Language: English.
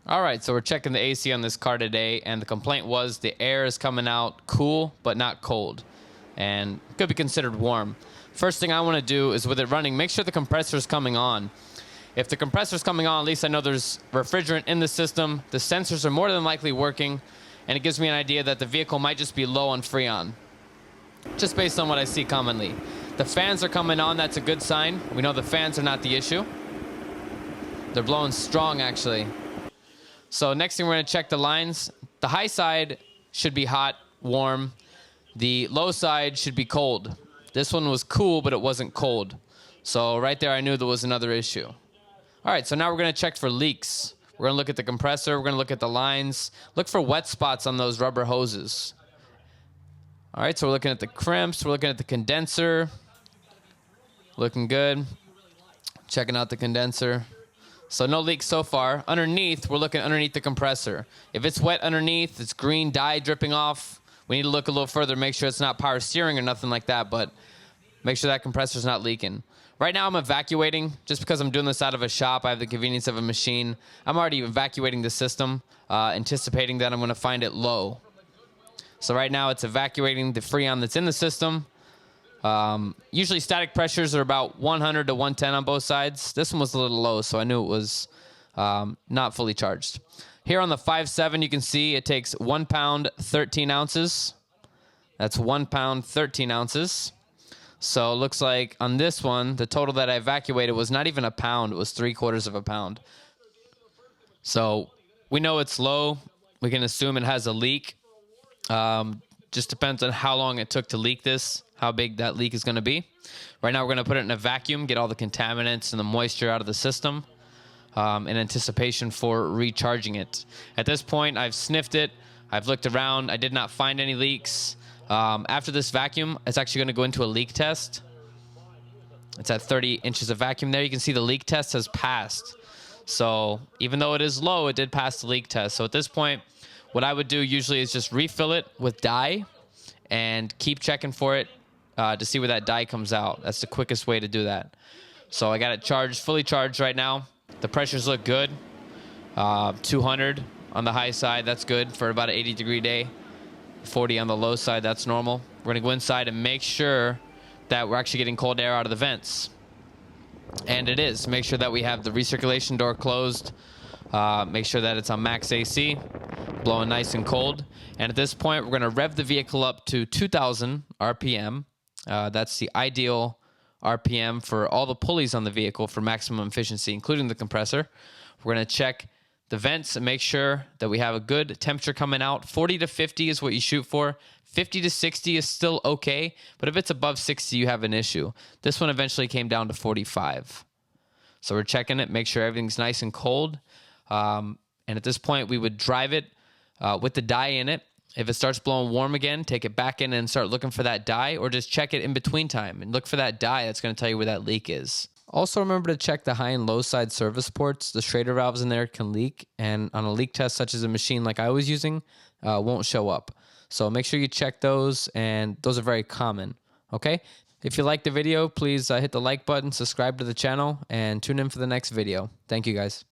All right, so we're checking the AC on this car today, and the complaint was the air is coming out cool but not cold, and could be considered warm. First thing I want to do is, with it running, make sure the compressor is coming on. If the compressor is coming on, at least I know there's refrigerant in the system. The sensors are more than likely working, and it gives me an idea that the vehicle might just be low on Freon, just based on what I see commonly. The fans are coming on. That's a good sign. We know the fans are not the issue. They're blowing strong, actually. So next thing, we're going to check the lines. The high side should be hot, warm. The low side should be cold. This one was cool, but it wasn't cold. So right there, I knew there was another issue. All right, so now we're going to check for leaks. We're going to look at the compressor. We're going to look at the lines. Look for wet spots on those rubber hoses. All right, so we're looking at the crimps. We're looking at the condenser. Looking good. Checking out the condenser. So no leaks so far. Underneath, we're looking underneath the compressor. If it's wet underneath, it's green dye dripping off, we need to look a little further, make sure it's not power steering or nothing like that, but make sure that compressor's not leaking. Right now I'm evacuating, just because I'm doing this out of a shop. I have the convenience of a machine. I'm already evacuating the system, anticipating that I'm going to find it low. So right now it's evacuating the Freon that's in the system. Usually static pressures are about 100 to 110 on both sides. This one was a little low, so I knew it was not fully charged. Here on the 5.7, you can see it takes 1 pound, 13 ounces. That's 1 pound, 13 ounces. So it looks like on this one, the total that I evacuated was not even a pound. It was 3/4 of a pound. So we know it's low. We can assume it has a leak. Just depends on how long it took to leak this, how big that leak is going to be. Right now, we're going to put it in a vacuum, get all the contaminants and the moisture out of the system in anticipation for recharging it. At this point, I've sniffed it. I've looked around. I did not find any leaks. After this vacuum, it's actually going to go into a leak test. It's at 30 inches of vacuum there. You can see the leak test has passed. So even though it is low, it did pass the leak test. So at this point, what I would do usually is just refill it with dye and keep checking for it to see where that dye comes out. That's the quickest way to do that. So I got it charged, fully charged right now. The pressures look good. 200 on the high side, that's good for about an 80-degree day. 40 on the low side, that's normal. We're going to go inside and make sure that we're actually getting cold air out of the vents. And it is. Make sure that we have the recirculation door closed. Make sure that it's on max AC, blowing nice and cold. And at this point, we're going to rev the vehicle up to 2,000 RPM. That's the ideal RPM for all the pulleys on the vehicle for maximum efficiency, including the compressor. We're going to check the vents and make sure that we have a good temperature coming out. 40 to 50 is what you shoot for. 50 to 60 is still okay, but if it's above 60, you have an issue. This one eventually came down to 45. So we're checking it, make sure everything's nice and cold. And at this point, we would drive it with the dye in it. If it starts blowing warm again, take it back in and start looking for that dye, or just check it in between time and look for that dye. That's going to tell you where that leak is. Also, remember to check the high and low side service ports. The Schrader valves in there can leak, and on a leak test, such as a machine like I was using, won't show up. So make sure you check those, and those are very common. Okay? If you liked the video, please hit the like button, subscribe to the channel, and tune in for the next video. Thank you, guys.